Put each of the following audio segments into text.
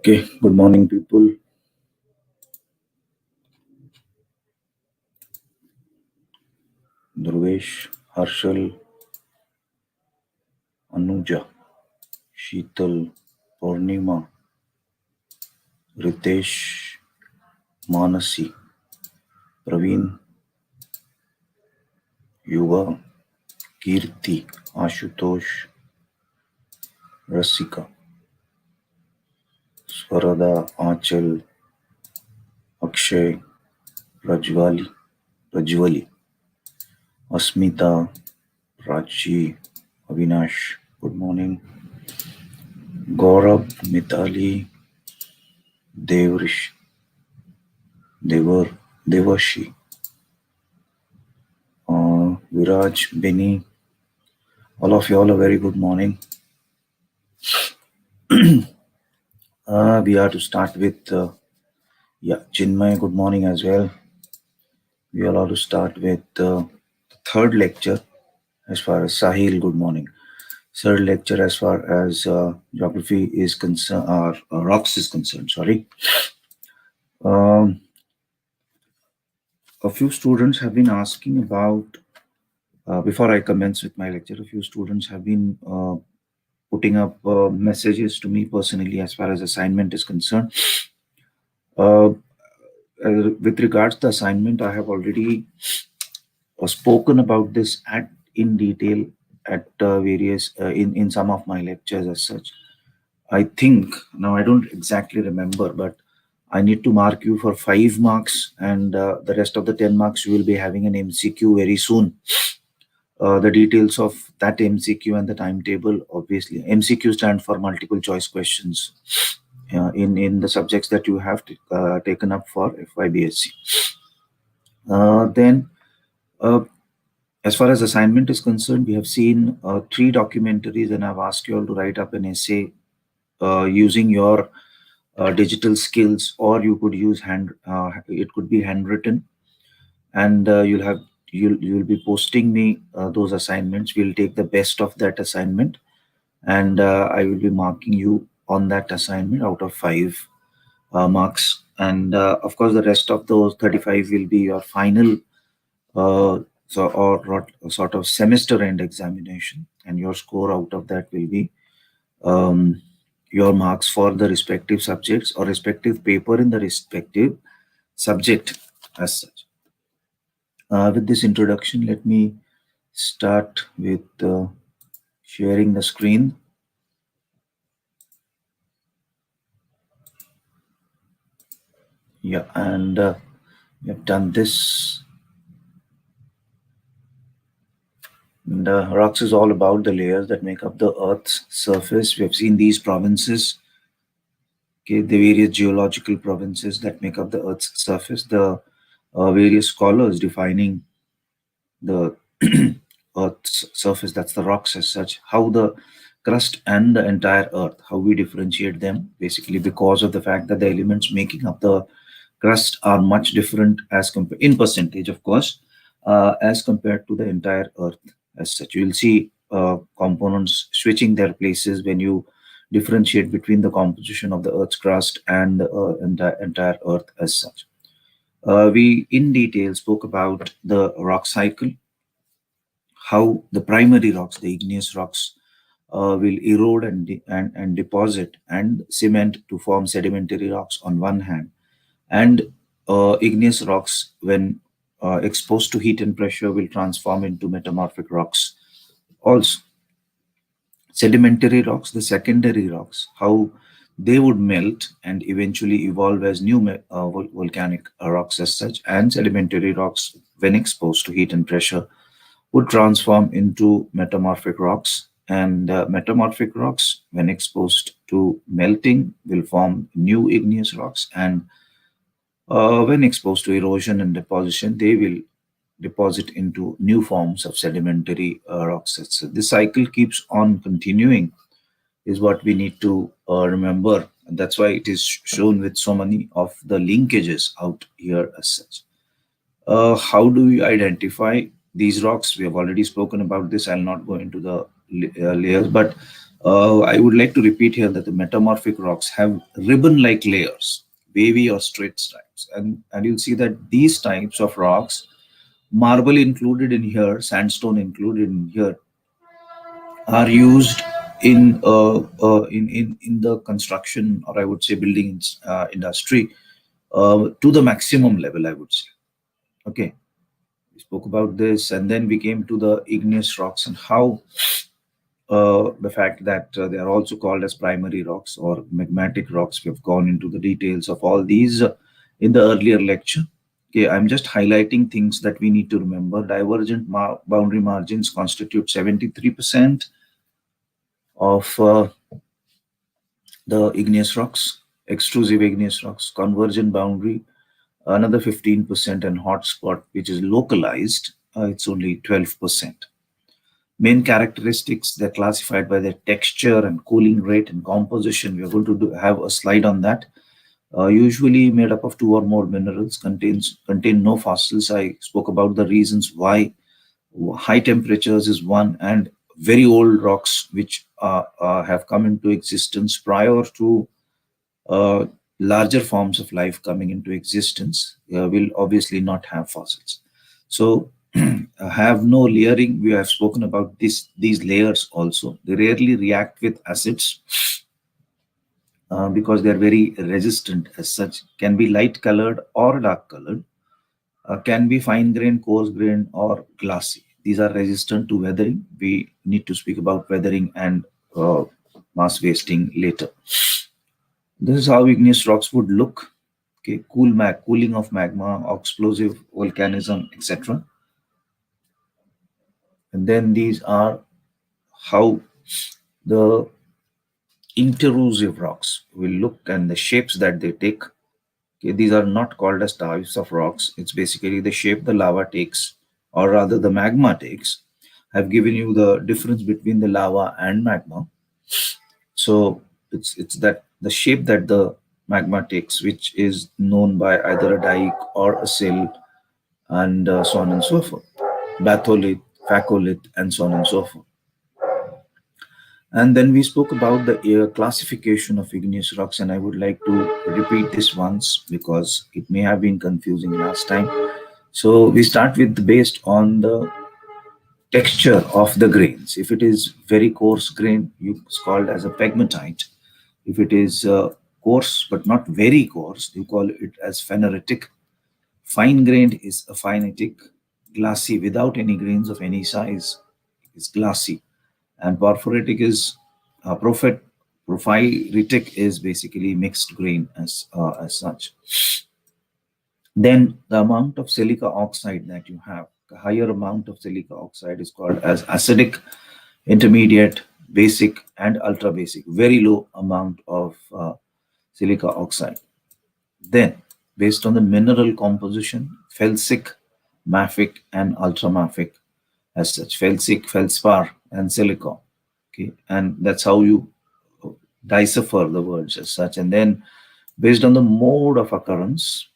Okay, good morning, people. Dhruvesh, Harshal, Anuja, Sheetal, Purnima, Ritesh, Manasi, Praveen, Yuva, Kirti, Ashutosh, Rasika, Swarada, Achal, Akshay, Rajwali, Asmita, Prachi, Avinash, good morning. Gaurav, Mitali, Devrish, Devashi, Viraj, Benny, all of you all a very good morning. We are to start with, Chinmay, good morning as well. We are allowed to start with the third lecture as far as Sahil, good morning. Third lecture as far as geography is concerned, or rocks is concerned, sorry. Um, a few students have been asking about, before I commence with my lecture, a few students have been putting up messages to me personally as far as assignment is concerned. With regards to the assignment, I have already spoken about this in detail at various in some of my lectures as such. I think now I don't exactly remember, but I need to mark you for 5 marks, and the rest of the 10 marks you will be having an MCQ very soon. The details of that MCQ and the timetable, obviously. MCQ stands for multiple choice questions in the subjects that you have taken up for FYBSc. Then, as far as assignment is concerned, we have seen 3 documentaries, and I've asked you all to write up an essay using your digital skills, or you could use it could be handwritten, and you'll be posting me those assignments. We'll take the best of that assignment, and I will be marking you on that assignment out of 5 marks. And of course, the rest of those 35 will be your final sort of semester end examination, and your score out of that will be your marks for the respective subjects or respective paper in the respective subject as such. With this introduction, let me start with sharing the screen. Yeah, and we have done this. And rocks is all about the layers that make up the Earth's surface. We have seen these provinces, okay, the various geological provinces that make up the Earth's surface, the various scholars defining the Earth's surface, that's the rocks as such, how the crust and the entire Earth, how we differentiate them, basically because of the fact that the elements making up the crust are much different as compared in percentage, of course, as compared to the entire Earth as such. You will see components switching their places when you differentiate between the composition of the Earth's crust and the entire Earth as such. We in detail spoke about the rock cycle, how the primary rocks, the igneous rocks, will erode and deposit and cement to form sedimentary rocks on one hand, and igneous rocks, when exposed to heat and pressure, will transform into metamorphic rocks. Also, sedimentary rocks, the secondary rocks, how they would melt and eventually evolve as new volcanic rocks as such, and sedimentary rocks, when exposed to heat and pressure, would transform into metamorphic rocks, and metamorphic rocks, when exposed to melting, will form new igneous rocks, and when exposed to erosion and deposition, they will deposit into new forms of sedimentary rocks. So this cycle keeps on continuing, is what we need to remember. And that's why it is shown with so many of the linkages out here as such. How do we identify these rocks? We have already spoken about this. I'll not go into the layers, but I would like to repeat here that the metamorphic rocks have ribbon-like layers, wavy or straight stripes, and you'll see that these types of rocks, marble included in here, sandstone included in here, are used in the construction, or I would say building industry, to the maximum level, I would say. Okay, we spoke about this, and then we came to the igneous rocks and how the fact that they are also called as primary rocks or magmatic rocks. We have gone into the details of all these in the earlier lecture. Okay, I'm just highlighting things that we need to remember. Divergent boundary margins constitute 73% of the igneous rocks, extrusive igneous rocks, convergent boundary, another 15%, and hotspot, which is localized, it's only 12%. Main characteristics, they're classified by their texture and cooling rate and composition. We are going to have a slide on that. Usually made up of two or more minerals, contain no fossils. I spoke about the reasons why. High temperatures is one, and very old rocks which have come into existence prior to uh, larger forms of life coming into existence will obviously not have fossils. So have no layering. We have spoken about these layers also. They rarely react with acids because they are very resistant as such. Can be light colored or dark colored. Can be fine grained, coarse grained, or glassy. These are resistant to weathering. We need to speak about weathering and mass wasting later. This is how igneous rocks would look. Okay, cooling of magma, explosive volcanism, etc. And then these are how the intrusive rocks will look and the shapes that they take. Okay, these are not called as types of rocks. It's basically the shape the lava takes, or rather the magma takes. I've given you the difference between the lava and magma. So it's that the shape that the magma takes, which is known by either a dike or a sill, and so on and so forth. Batholith, Phacolith, and so on and so forth. And then we spoke about the classification of igneous rocks, and I would like to repeat this once because it may have been confusing last time. So we start with based on the texture of the grains. If it is very coarse grain, it's called as a pegmatite. If it is coarse but not very coarse, you call it as pheneritic. Fine grained is a phynetic. Glassy without any grains of any size is glassy. And porphyritic is porphyritic is basically mixed grain as such. Then the amount of silica oxide that you have, the higher amount of silica oxide is called as acidic, intermediate, basic, and ultra basic. Very low amount of silica oxide. Then, based on the mineral composition, felsic, mafic, and ultramafic, as such, felsic, feldspar, and silica. Okay, and that's how you decipher the words as such. And then, based on the mode of occurrence,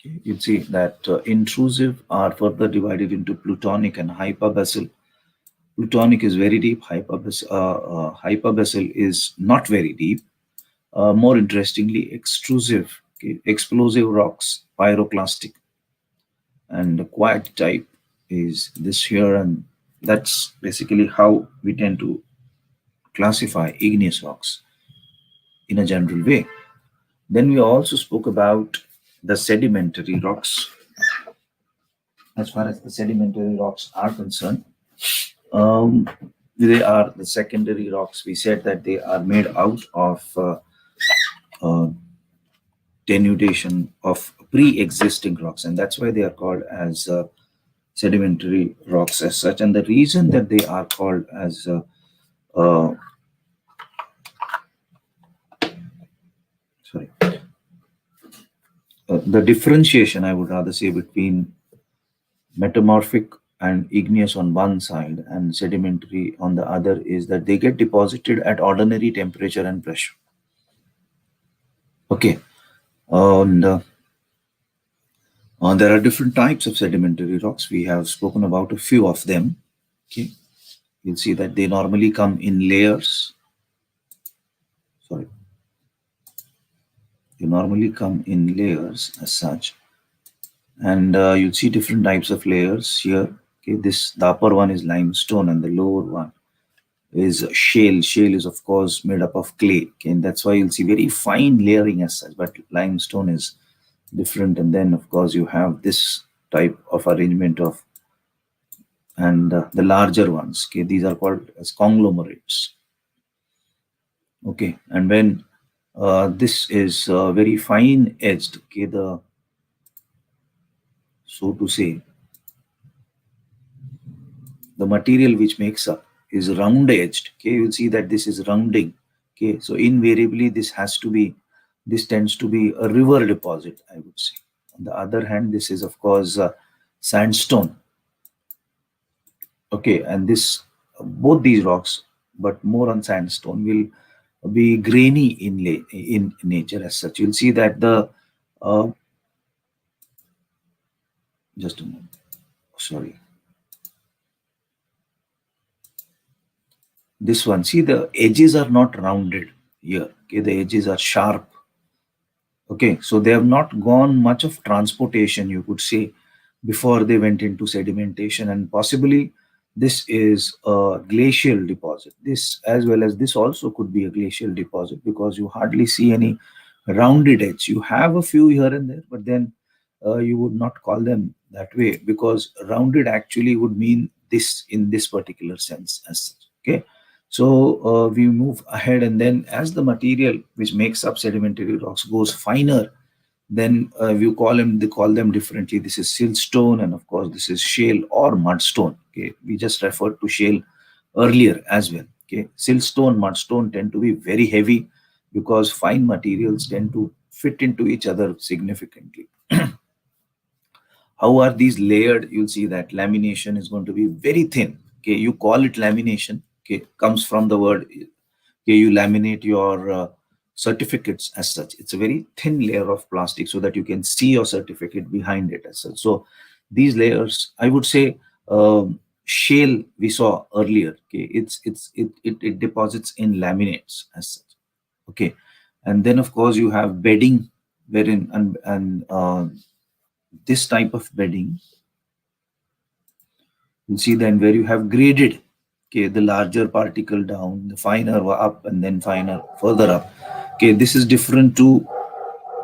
okay, you'd see that intrusive are further divided into plutonic and hyperbasal. Plutonic is very deep. Hyperbasal is not very deep. More interestingly, extrusive, okay, explosive rocks, pyroclastic, and the quiet type is this here, and that's basically how we tend to classify igneous rocks in a general way. Then we also spoke about the sedimentary rocks. As far as the sedimentary rocks are concerned, um, they are the secondary rocks. We said that they are made out of uh, denudation of pre-existing rocks, and that's why they are called as sedimentary rocks as such. And the reason that they are called as uh, sorry, the differentiation, I would rather say, between metamorphic and igneous on one side and sedimentary on the other is that they get deposited at ordinary temperature and pressure. Okay, and there are different types of sedimentary rocks. We have spoken about a few of them. Okay, You'll see that they normally come in layers. Sorry, they normally come in layers as such. And you'll see different types of layers here. Okay, the upper one is limestone and the lower one is shale. Shale is of course made up of clay. Okay, and that's why you'll see very fine layering as such. But limestone is different. And then of course you have this type of arrangement of, and the larger ones. Okay, these are called as conglomerates. Okay, and when this is very fine edged. Okay, the so to say the material which makes up is round edged. Okay, you'll see that this is rounding. Okay, so invariably this tends to be a river deposit, I would say. On the other hand, this is of course sandstone. Okay, and this both these rocks, but more on sandstone, will be grainy in nature as such. You'll see that the uh, just a moment, sorry, this one, see the edges are not rounded here. Okay, the edges are sharp. Okay, so they have not gone much of transportation, you could say, before they went into sedimentation, and possibly this is a glacial deposit. This, as well as this, also could be a glacial deposit because you hardly see any rounded edge. You have a few here and there, but then you would not call them that way because rounded actually would mean this in this particular sense as such. Okay, so we move ahead, and then as the material which makes up sedimentary rocks goes finer, then they call them differently. This is siltstone, and of course this is shale or mudstone. Okay, we just referred to shale earlier as well. Okay, siltstone, mudstone tend to be very heavy because fine materials tend to fit into each other significantly. How are these layered? You'll see that lamination is going to be very thin. Okay, you call it lamination. Okay, comes from the word. Okay, you laminate your certificates as such. It's a very thin layer of plastic so that you can see your certificate behind it as such. So these layers, I would say, shale we saw earlier. Okay, it deposits in laminates as such. Okay, and then of course you have bedding, wherein and this type of bedding, you see then where you have graded. Okay, the larger particle down, the finer up, and then finer further up. Okay, this is different to,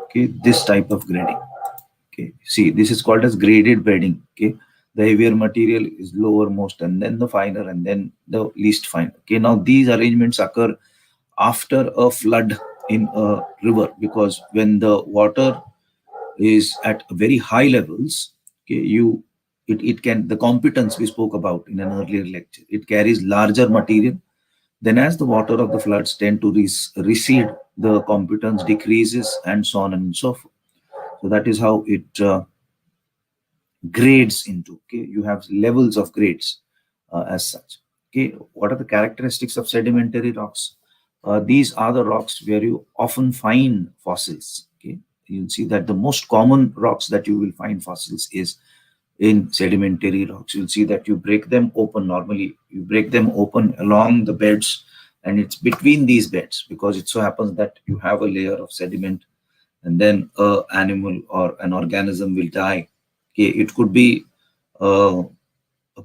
okay, this type of grading. Okay, see, this is called as graded bedding. Okay, the heavier material is lowermost, and then the finer, and then the least fine. Okay, now these arrangements occur after a flood in a river, because when the water is at very high levels, okay, it can, the competence we spoke about in an earlier lecture, it carries larger material. Then as the water of the floods tend to recede, the competence decreases, and so on and so forth. So that is how it grades into. Okay, you have levels of grades as such. Okay, what are the characteristics of sedimentary rocks? These are the rocks where you often find fossils. Okay, you'll see that the most common rocks that you will find fossils is in sedimentary rocks. You'll see that you break them open. Normally you break them open along the beds, and it's between these beds, because it so happens that you have a layer of sediment, and then a animal or an organism will die. Okay, it could be a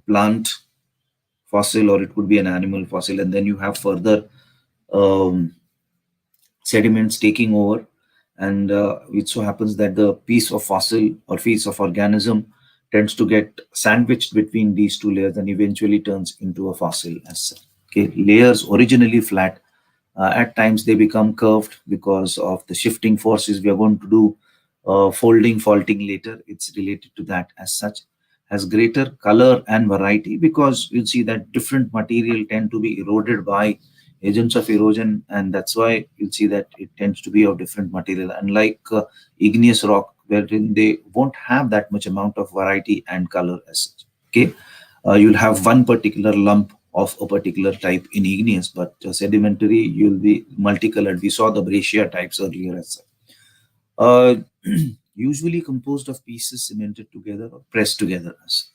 plant fossil, or it could be an animal fossil, and then you have further um, sediments taking over, and it so happens that the piece of fossil or piece of organism tends to get sandwiched between these two layers and eventually turns into a fossil as such. Okay, layers originally flat, at times they become curved because of the shifting forces. We are going to do folding, faulting later. It's related to that as such. Has greater color and variety because you'll see that different material tend to be eroded by agents of erosion, and that's why you'll see that it tends to be of different material, unlike igneous rock, wherein they won't have that much amount of variety and color as such. Okay, you'll have one particular lump of a particular type in igneous, but sedimentary you'll be multicolored. We saw the breccia types earlier as such. Usually composed of pieces cemented together or pressed together as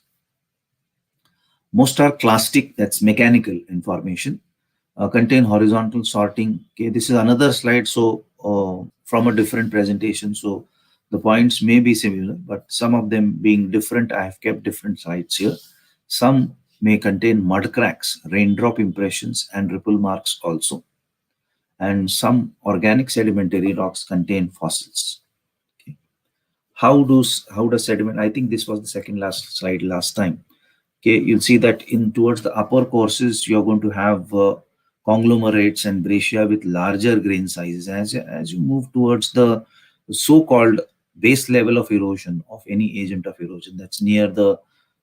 Most are clastic, that's mechanical information, contain horizontal sorting. Okay, this is another slide, so from a different presentation. So the points may be similar, but some of them being different, I have kept different slides here. Some may contain mud cracks, raindrop impressions, and ripple marks also. And some organic sedimentary rocks contain fossils. Okay. How does sediment? I think this was the second last slide last time. Okay, you'll see that in towards the upper courses, you're going to have conglomerates and breccia with larger grain sizes. As you move towards the so-called base level of erosion of any agent of erosion, that's near the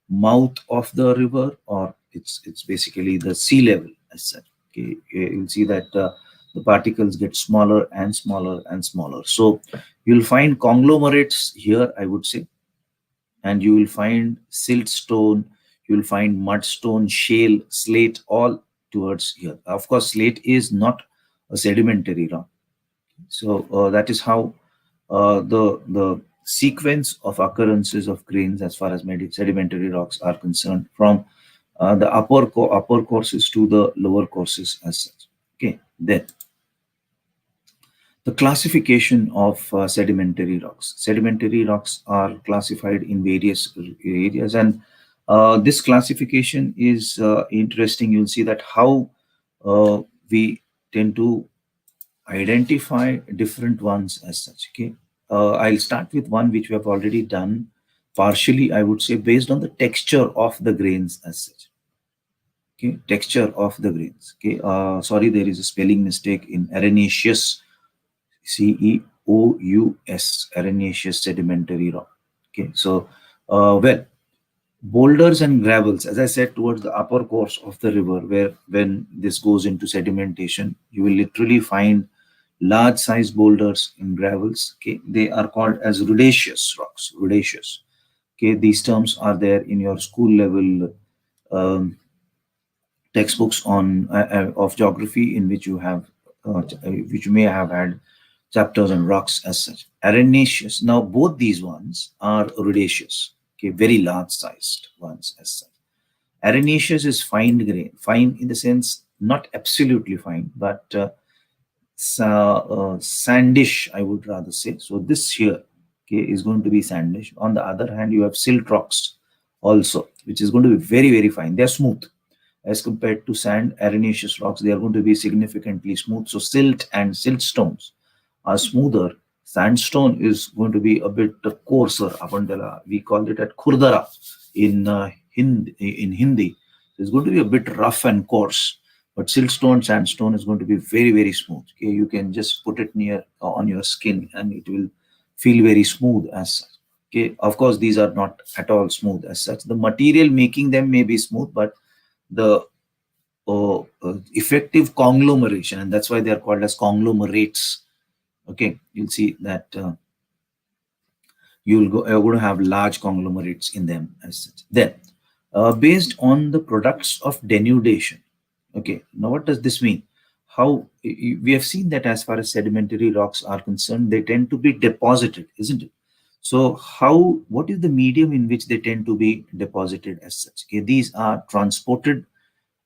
mouth of the river, or it's basically the sea level as such. Okay, you'll see that the particles get smaller and smaller and smaller. So you'll find conglomerates here, I would say, and you will find siltstone, you will find mudstone, shale, slate, all towards here. Of course, slate is not a sedimentary rock. So that is how the sequence of occurrences of grains as far as sedimentary rocks are concerned, from the upper courses to the lower courses as such. Okay, then the classification of sedimentary rocks. Sedimentary rocks are classified in various areas, and this classification is interesting. You'll see that how we tend to identify different ones as such. Okay, I'll start with one which we have already done partially, I would say, based on the texture of the grains as such. Okay, texture of the grains. Okay, sorry, there is a spelling mistake in arenaceous. CEOUS, arenaceous sedimentary rock. Okay, so well, boulders and gravels, as I said, towards the upper course of the river, where when this goes into sedimentation, you will literally find large size boulders and gravels. Okay, they are called as rudaceous rocks. Rudaceous. Okay, these terms are there in your school level textbooks on of geography, in which you have which you may have had chapters on rocks as such. Arenaceous. Now both these ones are rudaceous. Okay, very large sized ones as such. Arenaceous is fine grain, fine in the sense not absolutely fine, but sandish, I would rather say. So this here, okay, is going to be sandish. On the other hand, you have silt rocks also, which is going to be very, very fine. They're smooth as compared to sand. Arenaceous rocks, they are going to be significantly smooth. So silt and siltstones are smoother. Sandstone is going to be a bit coarser. Apandala, we call it at khurdara in Hindi. It's going to be a bit rough and coarse. But siltstone, sandstone is going to be very, very smooth. Okay, you can just put it near on your skin and it will feel very smooth as such. Okay, of course, these are not at all smooth as such. The material making them may be smooth, but the effective conglomeration, and that's why they are called as conglomerates. Okay, you'll see that you're going to have large conglomerates in them as such. Then, based on the products of denudation. Okay, now what does this mean? How we have seen that as far as sedimentary rocks are concerned, they tend to be deposited, isn't it? So what is the medium in which they tend to be deposited as such? Okay, these are transported,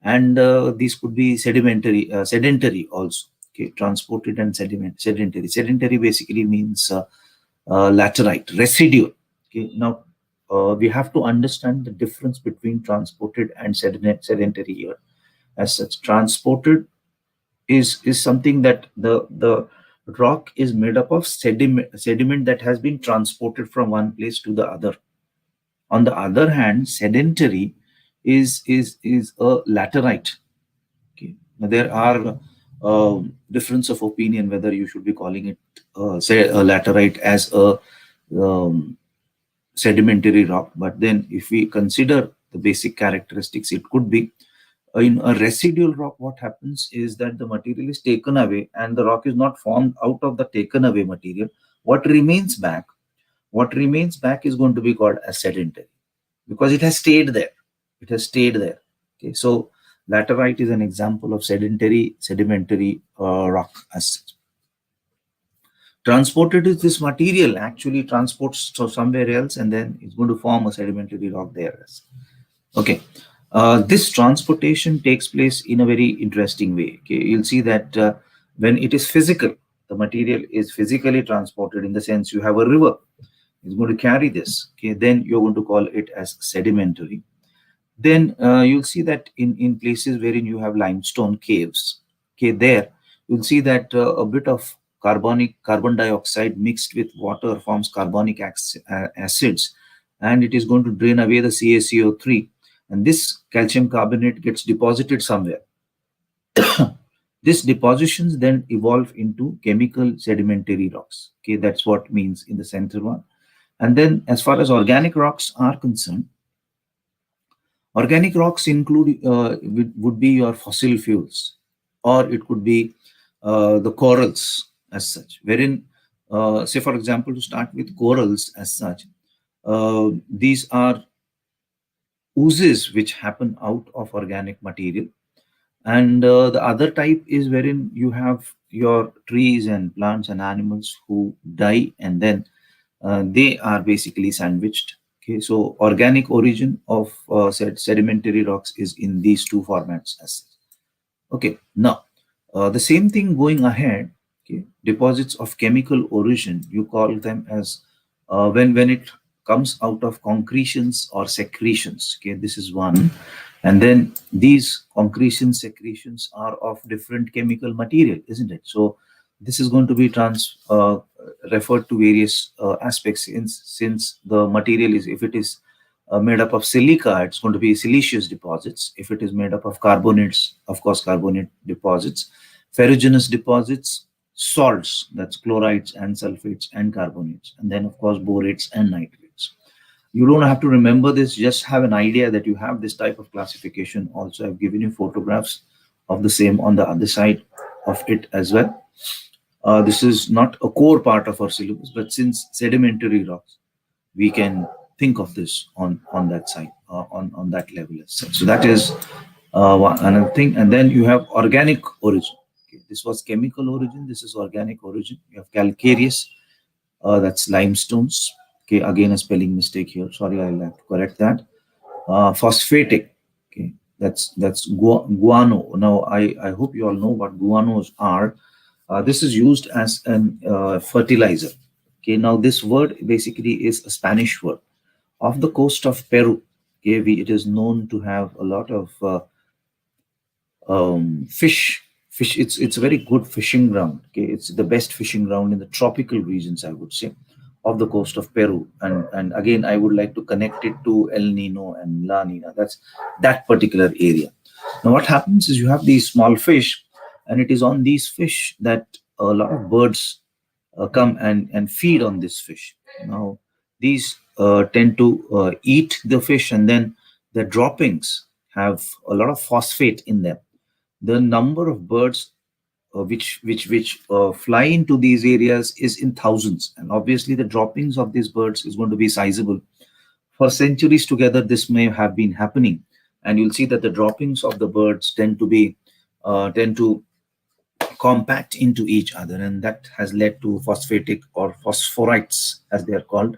and these could be sedentary also. Okay, transported and sedentary. Sedentary basically means laterite, residual. Okay, now we have to understand the difference between transported and sedentary here. As such, transported is something that the rock is made up of sediment that has been transported from one place to the other. On the other hand, sedentary is a laterite. Okay, now there are difference of opinion whether you should be calling it say a laterite as a sedimentary rock. But then if we consider the basic characteristics, it could be in a residual rock. What happens is that the material is taken away and the rock is not formed out of the taken away material. What remains back is going to be called as sedentary, because it has stayed there. It has stayed there. Okay, so laterite is an example of sedimentary rock as such. Transported is this material actually transports to somewhere else, and then it's going to form a sedimentary rock there. Okay. This transportation takes place in a very interesting way. Okay, you'll see that when it is physical, the material is physically transported, in the sense you have a river is going to carry this. Okay, then you're going to call it as sedimentary. Then you'll see that in places wherein you have limestone caves, okay, there you'll see that a bit of carbon dioxide mixed with water forms carbonic acids, and it is going to drain away the CaCO3, and this calcium carbonate gets deposited somewhere. These depositions then evolve into chemical sedimentary rocks. Okay, that's what means in the center one. And then as far as organic rocks are concerned, organic rocks include would be your fossil fuels, or it could be the corals as such. Wherein, say for example, to start with corals as such, these are oozes which happen out of organic material, and the other type is wherein you have your trees and plants and animals who die, and then they are basically sandwiched. Okay, so organic origin of sedimentary rocks is in these two formats as such. Okay, now the same thing going ahead. Okay, deposits of chemical origin, you call them as when it comes out of concretions or secretions. Okay, this is one, and then these concretion secretions are of different chemical material, isn't it? So this is going to be referred to various aspects, since the material is, if it is made up of silica, it's going to be siliceous deposits. If it is made up of carbonates, of course, carbonate deposits, ferruginous deposits, salts, that's chlorides and sulfates and carbonates, and then, of course, borates and nitrates. You don't have to remember this, just have an idea that you have this type of classification. Also, I've given you photographs of the same on the other side of it as well. This is not a core part of our syllabus, but since sedimentary rocks, we can think of this on that side, on that level as such. So that is another thing. And then you have organic origin. Okay, this was chemical origin. This is organic origin. You have calcareous, that's limestones. Okay, again a spelling mistake here. Sorry, I'll have to correct that. Phosphatic. Okay, that's guano. Now I hope you all know what guanos are. This is used as an fertilizer. Okay, now this word basically is a Spanish word. Off the coast of Peru, okay, it is known to have a lot of fish. It's a very good fishing ground. Okay, it's the best fishing ground in the tropical regions, I would say, of the coast of Peru. And again, I would like to connect it to El Nino and La Nina. That's that particular area. Now, what happens is you have these small fish, and it is on these fish that a lot of birds come and feed on this fish. Now, these tend to eat the fish, and then the droppings have a lot of phosphate in them. The number of birds which fly into these areas is in thousands, and obviously the droppings of these birds is going to be sizable. For centuries together, this may have been happening, and you'll see that the droppings of the birds tend to compact into each other, and that has led to phosphatic or phosphorites, as they are called.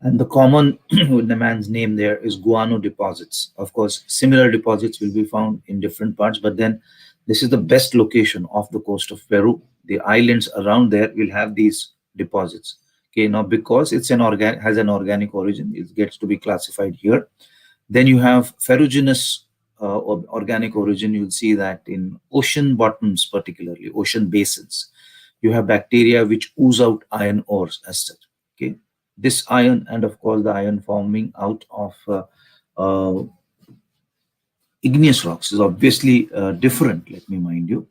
And the common with the man's name there is guano deposits. Of course, similar deposits will be found in different parts, but then this is the best location off the coast of Peru. The islands around there will have these deposits. Okay, now because it's has an organic origin, it gets to be classified here. Then you have ferruginous organic origin. You'll see that in ocean bottoms, particularly ocean basins, you have bacteria which ooze out iron ores as such. Okay, this iron, and of course the iron forming out of igneous rocks is obviously different, let me mind you,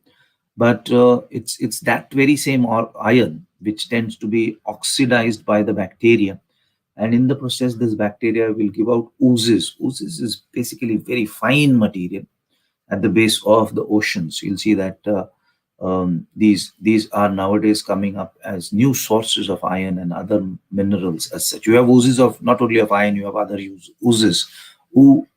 but it's that very same iron which tends to be oxidized by the bacteria, and in the process this bacteria will give out oozes. Oozes is basically very fine material at the base of the oceans. You'll see that these are nowadays coming up as new sources of iron and other minerals as such. You have oozes of not only of iron, you have other oozes, OOZES.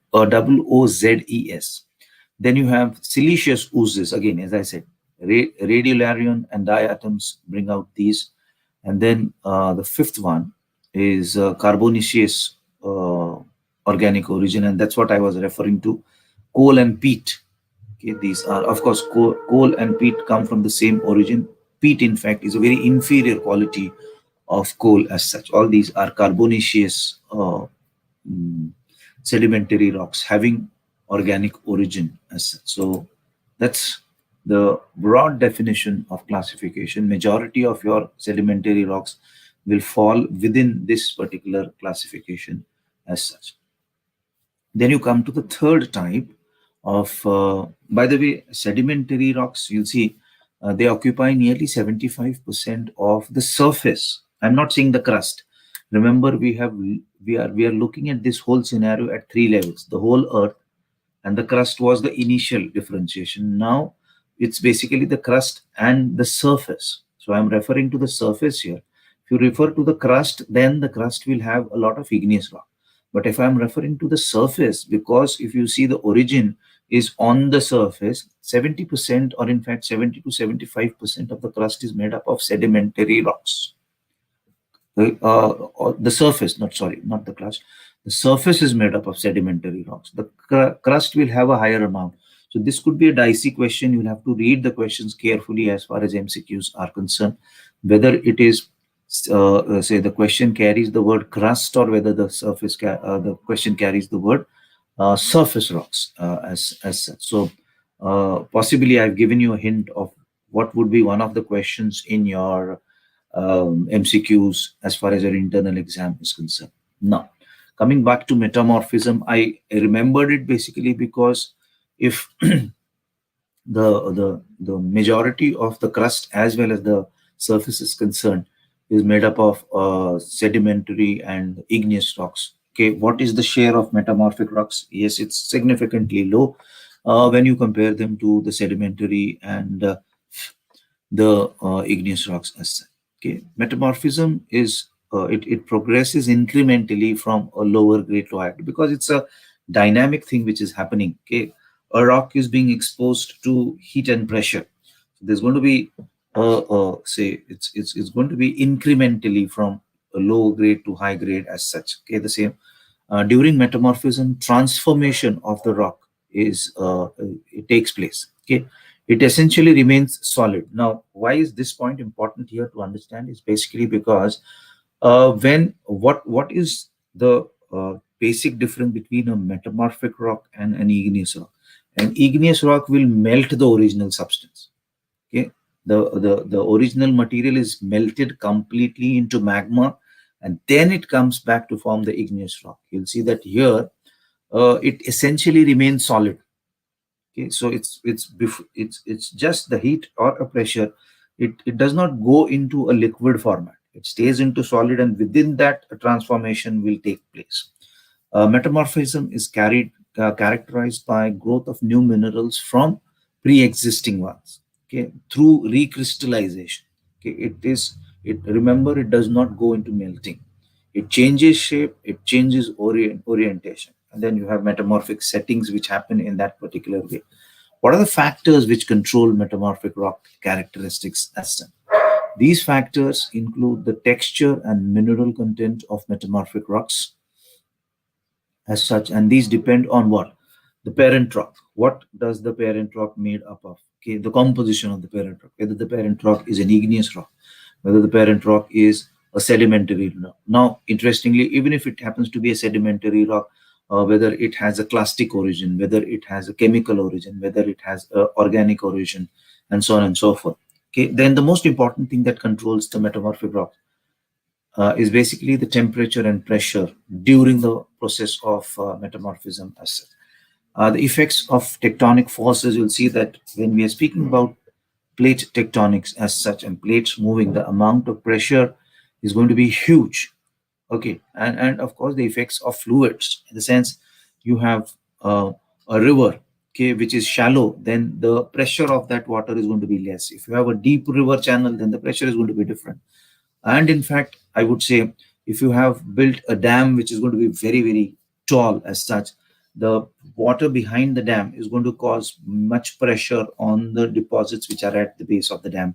Then you have siliceous oozes. Again, as I said, radiolarian and diatoms bring out these. And then the fifth one is carbonaceous organic origin, and that's what I was referring to. coal and peat. Okay, these are, of course, coal and peat come from the same origin. Peat, in fact, is a very inferior quality of coal as such. All these are carbonaceous mm, sedimentary rocks having organic origin as such. So that's the broad definition of classification. Majority of your sedimentary rocks will fall within this particular classification as such. Then you come to the third type of, by the way, sedimentary rocks. You'll see they occupy nearly 75% of the surface. I'm not saying the crust. Remember, we are looking at this whole scenario at three levels: the whole Earth, and the crust was the initial differentiation. Now it's basically the crust and the surface. So I'm referring to the surface here. If you refer to the crust, then the crust will have a lot of igneous rock. But if I'm referring to the surface, because if you see the origin is on the surface, 70%, or in fact 70 to 75% of the crust is made up of sedimentary rocks. The surface, not sorry, not the crust. The surface is made up of sedimentary rocks. The crust will have a higher amount. So this could be a dicey question. You'll have to read the questions carefully as far as MCQs are concerned, whether it is say the question carries the word crust, or whether the the question carries the word surface rocks as such. So possibly I've given you a hint of what would be one of the questions in your MCQs as far as your internal exam is concerned. Now, coming back to metamorphism, I remembered it basically because if the majority of the crust as well as the surface is concerned is made up of sedimentary and igneous rocks. Okay, what is the share of metamorphic rocks? Yes, it's significantly low when you compare them to the sedimentary and the igneous rocks as such. Okay, metamorphism is it progresses incrementally from a lower grade to higher, because it's a dynamic thing which is happening. Okay, a rock is being exposed to heat and pressure. There's going to be say it's going to be incrementally from a low grade to high grade as such. Okay, the same during metamorphism, transformation of the rock is it takes place. Okay, it essentially remains solid. Now, why is this point important here to understand? Is basically because when what is the basic difference between a metamorphic rock and an igneous rock? An igneous rock will melt the original substance. Okay, the original material is melted completely into magma, and then it comes back to form the igneous rock. You'll see that here it essentially remains solid. Okay, so it's just the heat or a pressure. It does not go into a liquid format. It stays into solid, and within that a transformation will take place. Metamorphism is characterized by growth of new minerals from pre-existing ones. Okay, through recrystallization. Okay, it, remember, it does not go into melting. It changes shape, it changes orientation, and then you have metamorphic settings which happen in that particular way. What are the factors which control metamorphic rock characteristics as such? These factors include the texture and mineral content of metamorphic rocks as such, and these depend on what? The parent rock. What does the parent rock made up of? Okay, the composition of the parent rock, whether the parent rock is an igneous rock, whether the parent rock is a sedimentary rock. Now, interestingly, even if it happens to be a sedimentary rock, whether it has a clastic origin, whether it has a chemical origin, whether it has a organic origin, and so on and so forth. Okay, then the most important thing that controls the metamorphic rock is basically the temperature and pressure during the process of metamorphism as such. The effects of tectonic forces, you'll see that when we are speaking about plate tectonics as such and plates moving, the amount of pressure is going to be huge. Okay, and of course the effects of fluids, in the sense you have a river, okay, which is shallow, then the pressure of that water is going to be less. If you have a deep river channel, then the pressure is going to be different. And in fact, I would say, if you have built a dam which is going to be very, very tall as such, the water behind the dam is going to cause much pressure on the deposits which are at the base of the dam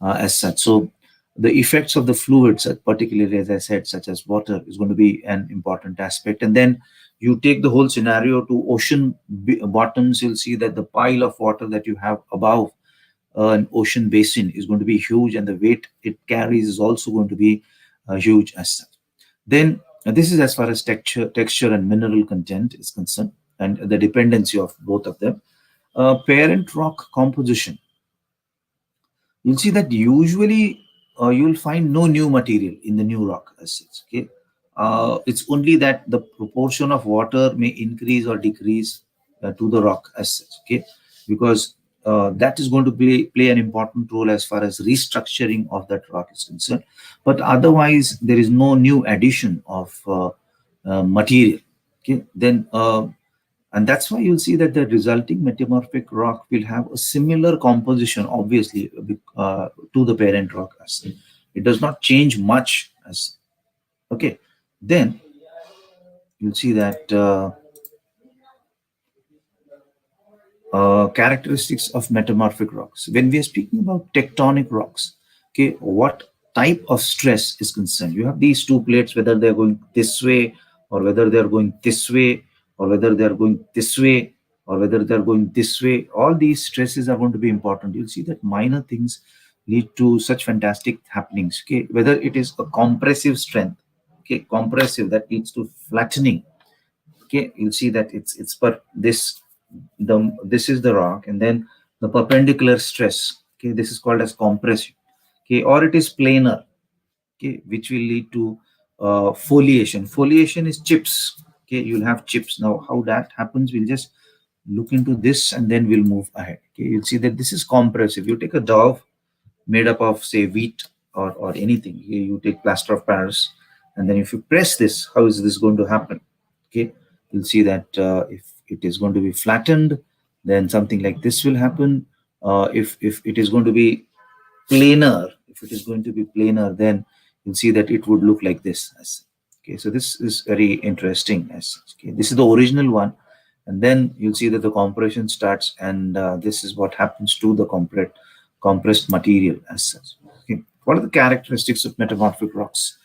as such. So The effects of the fluids, particularly as I said, such as water, is going to be an important aspect. And then you take the whole scenario to ocean bottoms, you'll see that the pile of water that you have above an ocean basin is going to be huge, and the weight it carries is also going to be huge as such. Then this is as far as texture and mineral content is concerned, and the dependency of both of them. Parent rock composition, you'll see that usually you'll find no new material in the new rock as such. Okay, it's only that the proportion of water may increase or decrease to the rock as such. Okay, because that is going to play an important role as far as restructuring of that rock is concerned. But otherwise, there is no new addition of material. Okay, then and that's why you'll see that the resulting metamorphic rock will have a similar composition, obviously, to the parent rock. It does not change much. As okay, then you'll see that characteristics of metamorphic rocks. When we are speaking about tectonic rocks, okay, what type of stress is concerned? You have these two plates, whether they're going this way, or whether they're going this way, or whether they're going this way, or whether they're going this way. All these stresses are going to be important. You'll see that minor things lead to such fantastic happenings. Okay, whether it is a compressive strength, okay, compressive that leads to flattening. Okay, you'll see that it's per this is the rock, and then the perpendicular stress, okay, this is called as compression. Okay, or it is planar, okay, which will lead to foliation is chips. Okay, you'll have chips. Now how that happens, we'll just look into this and then we'll move ahead. Okay, you'll see that this is compressive. You take a dough made up of, say, wheat or anything. Here you take plaster of Paris, and then if you press this, how is this going to happen? Okay, you'll see that if it is going to be flattened, then something like this will happen. If it is going to be planar, if it is going to be planar, then you'll see that it would look like this. Okay, so this is very interesting. Okay, this is the original one, and then you'll see that the compression starts, and this is what happens to the compressed material as such. Okay, what are the characteristics of metamorphic rocks?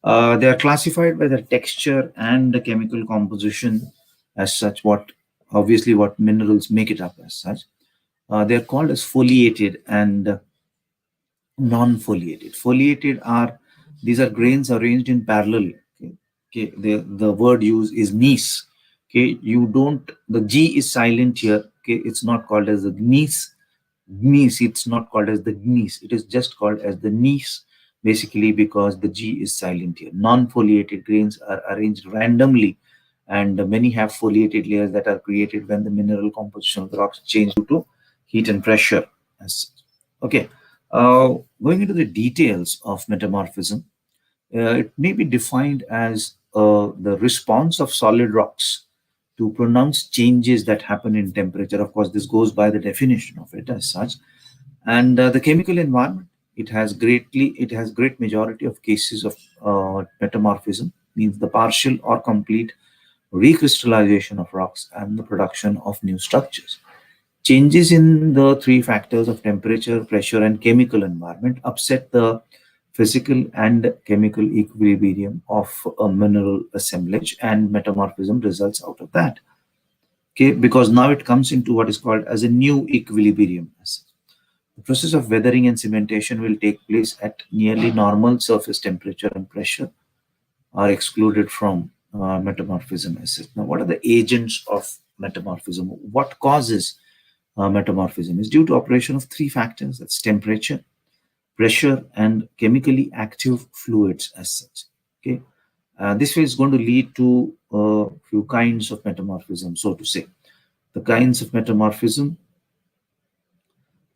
They are classified by their texture and the chemical composition as such. What minerals make it up as such. They are called as foliated and non-foliated. Foliated are, these are grains arranged in parallel. Okay, okay. The word used is gneiss. Okay, you don't, the G is silent here. Okay, it's not called as the gneiss, it's not called as the gneiss, it is just called as the gneiss, basically because the G is silent here. Non-foliated grains are arranged randomly, and many have foliated layers that are created when the mineral composition of the rocks change due to heat and pressure. Okay, going into the details of metamorphism, it may be defined as the response of solid rocks to pronounced changes that happen in temperature. Of course, this goes by the definition of it as such. And the chemical environment, it has great majority of cases of metamorphism, means the partial or complete recrystallization of rocks and the production of new structures. Changes in the three factors of temperature, pressure, and chemical environment upset the physical and chemical equilibrium of a mineral assemblage, and metamorphism results out of that. Okay, because now it comes into what is called as a new equilibrium. The process of weathering and cementation will take place at nearly normal surface temperature and pressure are excluded from metamorphism. Now, what are the agents of metamorphism? What causes metamorphism? Is due to operation of three factors, that's temperature, pressure, and chemically active fluids as such. Okay, this is going to lead to a few kinds of metamorphism, so to say. The kinds of metamorphism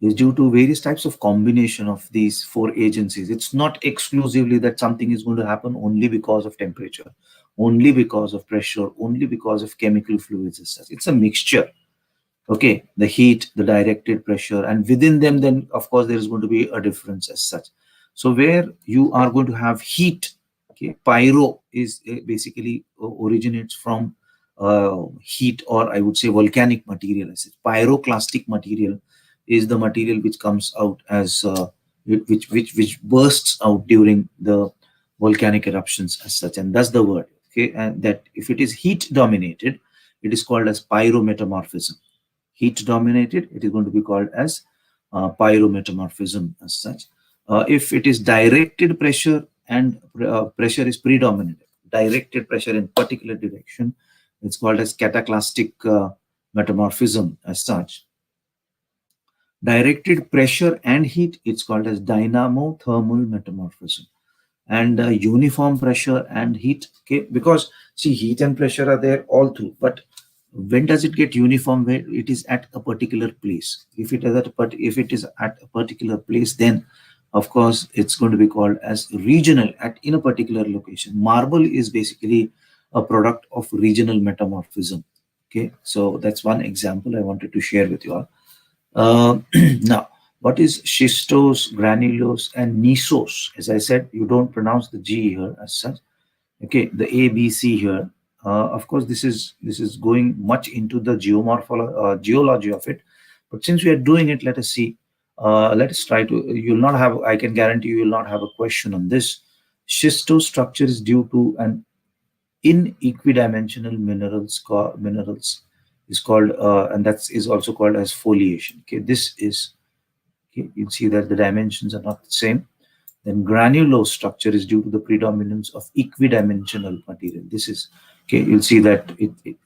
is due to various types of combination of these four agencies. It's not exclusively that something is going to happen only because of temperature, only because of pressure, only because of chemical fluids as such. It's a mixture. Okay, the heat, the directed pressure, and within them, then of course there is going to be a difference as such. So where you are going to have heat, okay, pyro is basically originates from heat, or I would say volcanic material as such. Pyroclastic material is the material which comes out as which bursts out during the volcanic eruptions as such, and that's the word. Okay, and that if it is heat dominated, it is called as pyrometamorphism. Heat dominated, it is going to be called as pyrometamorphism as such. If it is directed pressure and pressure is predominant, directed pressure in particular direction, it's called as cataclastic metamorphism as such. Directed pressure and heat, it's called as dynamo-thermal metamorphism. And uniform pressure and heat, okay, because see, heat and pressure are there all through, but when does it get uniform? Where it is at a particular place. If it is at a particular place, then of course it's going to be called as regional in a particular location. Marble is basically a product of regional metamorphism. Okay, so that's one example I wanted to share with you all. Now, what is schistose, granulose, and gneiss? As I said, you don't pronounce the G here as such. Okay, the A, B, C here. Of course, this is going much into the geology of it. But since we are doing it, let us see. Let us try to. You'll not have. I can guarantee you will not have a question on this. Schistose structure is due to an in equidimensional minerals is called, and that is also called as foliation. Okay, this is, okay, you see that the dimensions are not the same. Then granulose structure is due to the predominance of equidimensional material. This is, okay, you'll see that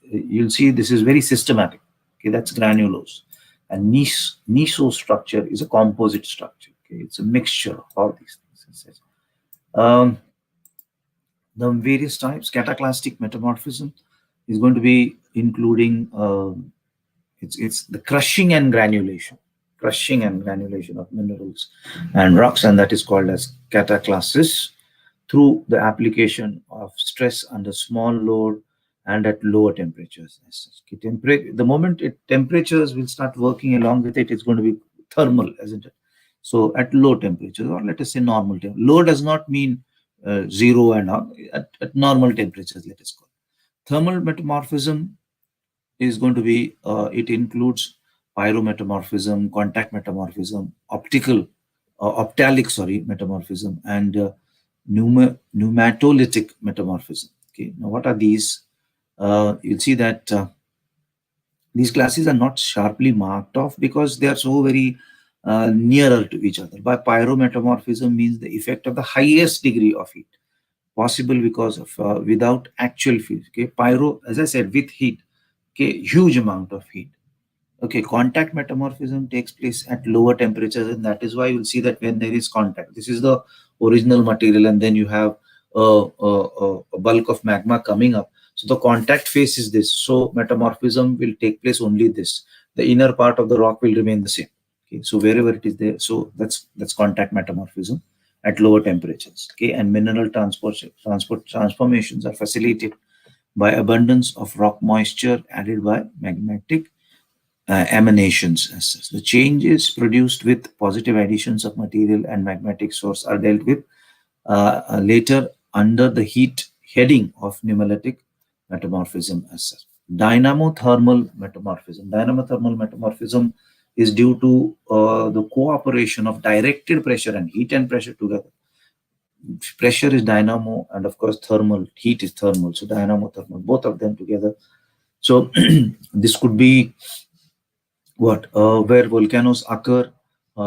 you'll see this is very systematic. Okay, that's granulose. And gneiss structure is a composite structure. Okay, it's a mixture of all these things. The various types, cataclastic metamorphism is going to be including it's the crushing and granulation of minerals and rocks, and that is called as cataclasis through the application of stress under small load and at lower temperatures. The moment temperatures will start working along with it, it's going to be thermal, isn't it? So at low temperatures, or let us say normal temperature. Low does not mean zero and all. At normal temperatures, let us call. Thermal metamorphism is going to be, it includes pyrometamorphism, contact metamorphism, optalic metamorphism, and pneumatolytic metamorphism. Okay, now what are these? You'll see that these classes are not sharply marked off because they are so very nearer to each other. By pyrometamorphism means the effect of the highest degree of heat possible because of without actual heat. Okay, pyro, as I said, with heat. Okay, huge amount of heat. Okay, contact metamorphism takes place at lower temperatures, and that is why you'll see that when there is contact, this is the original material, and then you have a bulk of magma coming up. So the contact phase is this. So metamorphism will take place only this. The inner part of the rock will remain the same. Okay, so wherever it is there, so that's contact metamorphism at lower temperatures. Okay, and mineral transformations are facilitated by abundance of rock moisture added by magmatic emanations. The changes produced with positive additions of material and magmatic source are dealt with later under the heat heading of pneumatic metamorphism as such. Dynamo-thermal metamorphism. Dynamo-thermal metamorphism is due to the cooperation of directed pressure and heat and pressure together. Pressure is dynamo, and of course thermal, heat is thermal. So dynamo, thermal, both of them together. So this could be what where volcanoes occur.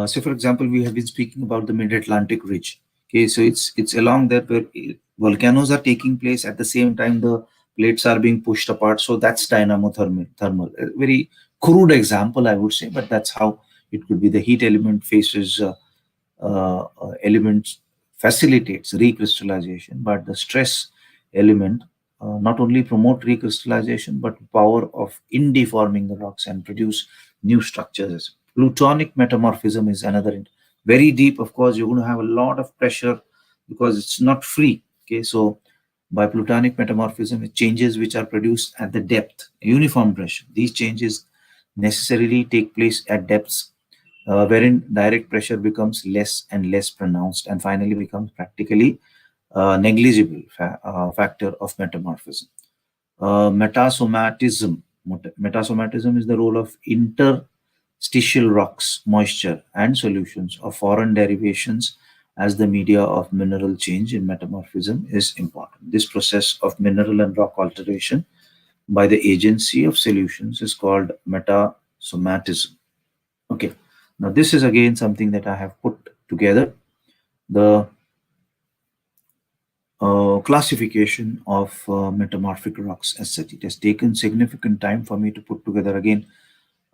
Say for example, we have been speaking about the mid-Atlantic ridge. Okay, so it's along there where volcanoes are taking place at the same time the plates are being pushed apart. So that's dynamo thermal. A very crude example, I would say, but that's how it could be. The heat element faces elements facilitates recrystallization, but the stress element not only promote recrystallization but power of deforming the rocks and produce new structures. Plutonic metamorphism is another very deep. Of course, you're going to have a lot of pressure because it's not free. Okay, so by plutonic metamorphism, it changes which are produced at the depth, uniform pressure. These changes necessarily take place at depths wherein direct pressure becomes less and less pronounced and finally becomes practically negligible factor of metamorphism. Metasomatism. Metasomatism is the role of stitial rocks, moisture, and solutions of foreign derivations as the media of mineral change in metamorphism is important. This process of mineral and rock alteration by the agency of solutions is called metasomatism. Okay, now this is again something that I have put together. The classification of metamorphic rocks as such. It has taken significant time for me to put together again.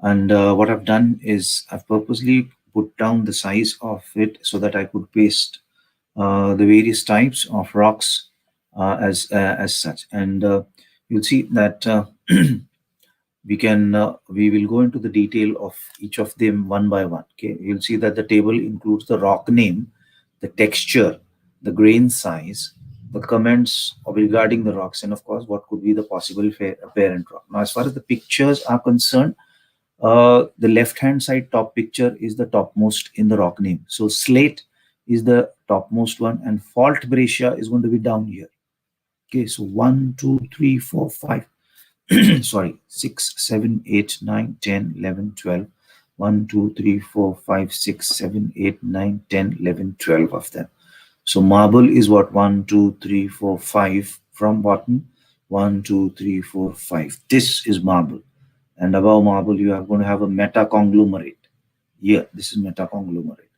And what I've done is I've purposely put down the size of it so that I could paste the various types of rocks as such. And you'll see that we will go into the detail of each of them one by one. Okay, you'll see that the table includes the rock name, the texture, the grain size, the comments regarding the rocks, and of course what could be the possible parent rock. Now, as far as the pictures are concerned, the left hand side top picture is the topmost in the rock name. So slate is the topmost one, and fault breccia is going to be down here. Okay, so 1, 2, 3, 4, 5. Sorry, 6, 7, 8, 9, 10, 11, 12. 1, 2, 3, 4, 5, 6, 7, 8, 9, 10, 11, 12 of them. So marble is what? 1, 2, 3, 4, 5 from bottom. 1, 2, 3, 4, 5. This is marble. And above marble, you are going to have a metaconglomerate. Here, this is metaconglomerate.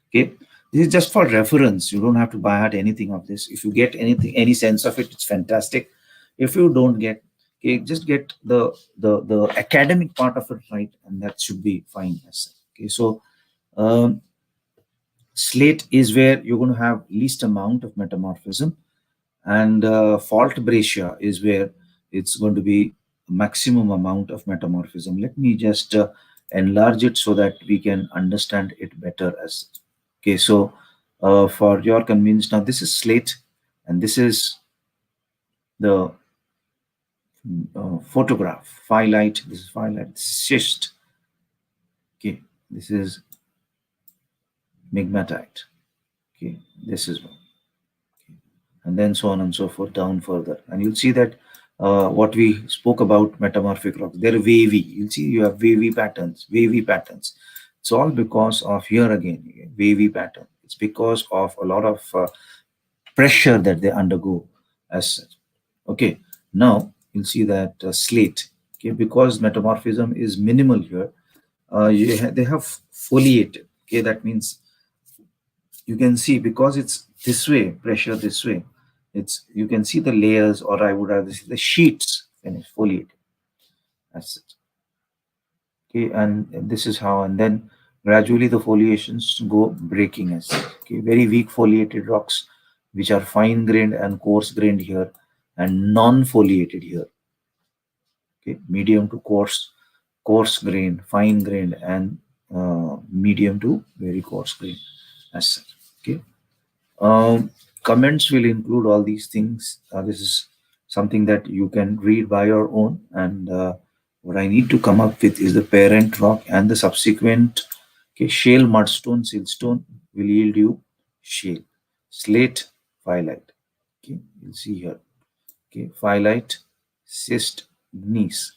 Okay, this is just for reference. You don't have to buy out anything of this. If you get anything, any sense of it, it's fantastic. If you don't get, okay, just get the academic part of it right, and that should be fine. Okay, so slate is where you're going to have least amount of metamorphism, and fault breccia is where it's going to be maximum amount of metamorphism. Let me just enlarge it so that we can understand it better. As okay, so for your convenience, now this is slate, and this is the photograph, phyllite. This is phyllite, schist. Okay, this is migmatite. Okay, this is one. Okay. And then so on and so forth down further, and you'll see that what we spoke about metamorphic rocks, they're wavy. You'll see you have wavy patterns, wavy patterns. It's all because of, here again, wavy pattern. It's because of a lot of pressure that they undergo as such. Okay, now you'll see that slate, okay, because metamorphism is minimal here, they have foliated. Okay, that means you can see, because it's this way, pressure this way, it's, you can see the layers, or I would rather say the sheets when it's foliated. That's it. Okay, and this is how, and then gradually the foliations go breaking as such. Okay, very weak foliated rocks, which are fine grained and coarse grained here, and non-foliated here. Okay, medium to coarse, coarse grained, fine grained, and medium to very coarse grained as such. Okay. Comments will include all these things. This is something that you can read by your own, and what I need to come up with is the parent rock and the subsequent. Okay, shale, mudstone, siltstone will yield you shale, slate, phyllite. Okay, you'll see here. Okay, phyllite, schist, gneiss.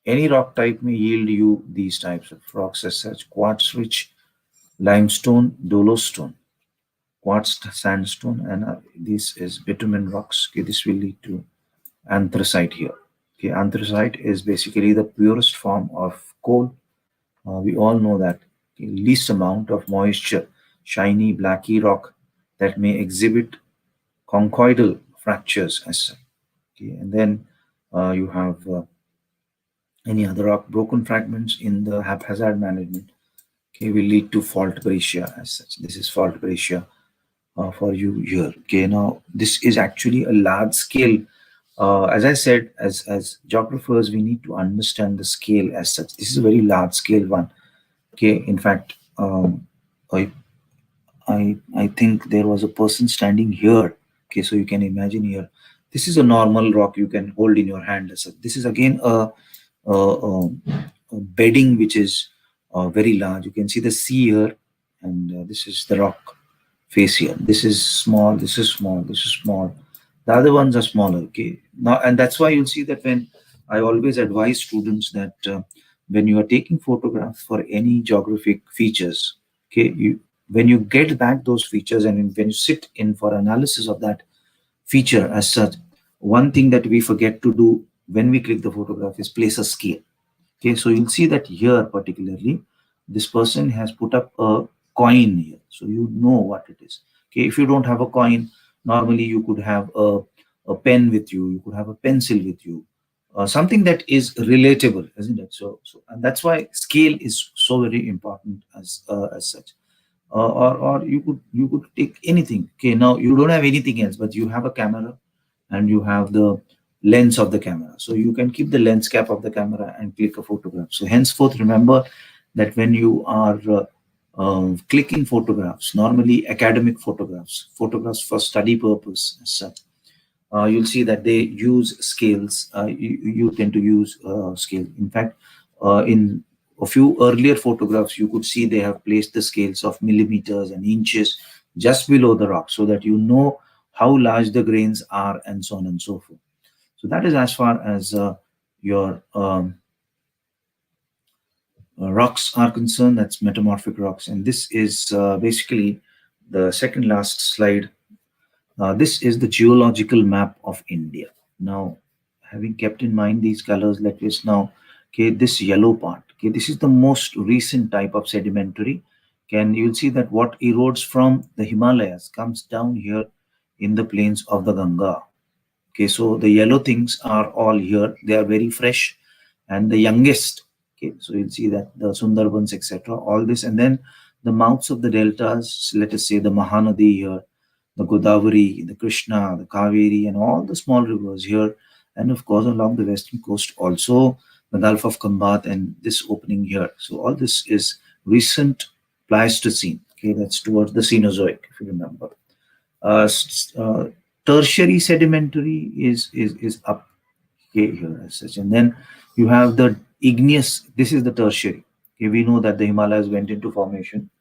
Any rock type may yield you these types of rocks as such: quartz rich, limestone, dolostone, quartz sandstone, and this is bitumen rocks. Okay, this will lead to anthracite here. Okay, anthracite is basically the purest form of coal. We all know that. Okay, least amount of moisture, shiny blacky rock that may exhibit conchoidal fractures as such. Okay, and then you have any other rock, broken fragments in the haphazard management. Okay, will lead to fault breccia as such. This is fault breccia for you here. Okay, now this is actually a large scale. As I said, as geographers, we need to understand the scale as such. This is a very large scale one. Okay, in fact, I I think there was a person standing here. Okay, so you can imagine here. This is a normal rock you can hold in your hand. So this is again a bedding which is very large. You can see the sea here, and this is the rock face here. This is small. This is small. This is small. The other ones are smaller. Okay, now, and that's why you'll see that when I always advise students that when you are taking photographs for any geographic features, okay, when you get back those features and when you sit in for analysis of that feature as such, one thing that we forget to do when we click the photograph is place a scale. Okay, so you'll see that here particularly, this person has put up a coin here, so you know what it is. Okay, if you don't have a coin, normally you could have a pen with you, you could have a pencil with you, something that is relatable, isn't it? So, and that's why scale is so very important as such. Or you could take anything. Okay, now you don't have anything else, but you have a camera and you have the lens of the camera. So you can keep the lens cap of the camera and click a photograph. So henceforth, remember that when you are clicking photographs, normally academic photographs, photographs for study purpose as such, you'll see that they use scales. You tend to use scale. In fact, in a few earlier photographs, you could see they have placed the scales of millimeters and inches just below the rock so that you know how large the grains are and so on and so forth. So that is as far as your rocks are concerned. That's metamorphic rocks. And this is basically the second last slide. This is the geological map of India. Now, having kept in mind these colors, let us now, okay, this yellow part, okay, this is the most recent type of sedimentary. You'll see that what erodes from the Himalayas comes down here in the plains of the Ganga. Okay, so the yellow things are all here. They are very fresh and the youngest. Okay, so you'll see that the Sundarbans, etc., all this, and then the mouths of the deltas, let us say the Mahanadi here, the Godavari, the Krishna, the Kaveri, and all the small rivers here, and of course along the western coast also the Gulf of Khambat and this opening here. So all this is recent Pleistocene. Okay, that's towards the Cenozoic, if you remember. Uh, Tertiary sedimentary is up here as such, and then you have the igneous. This is the tertiary. Okay, we know that the Himalayas went into formation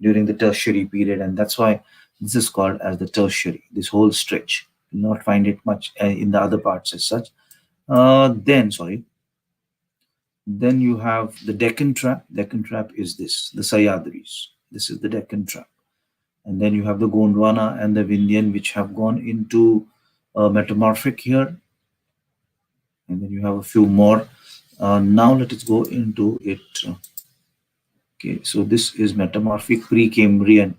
during the tertiary period, and that's why this is called as the tertiary. This whole stretch, you'll not find it much in the other parts as such. Then you have the Deccan Trap. Deccan Trap is this, the Sayadris. This is the Deccan Trap. And then you have the Gondwana and the Vindhyan, which have gone into metamorphic here. And then you have a few more. Now let us go into it. Okay, so this is metamorphic Precambrian,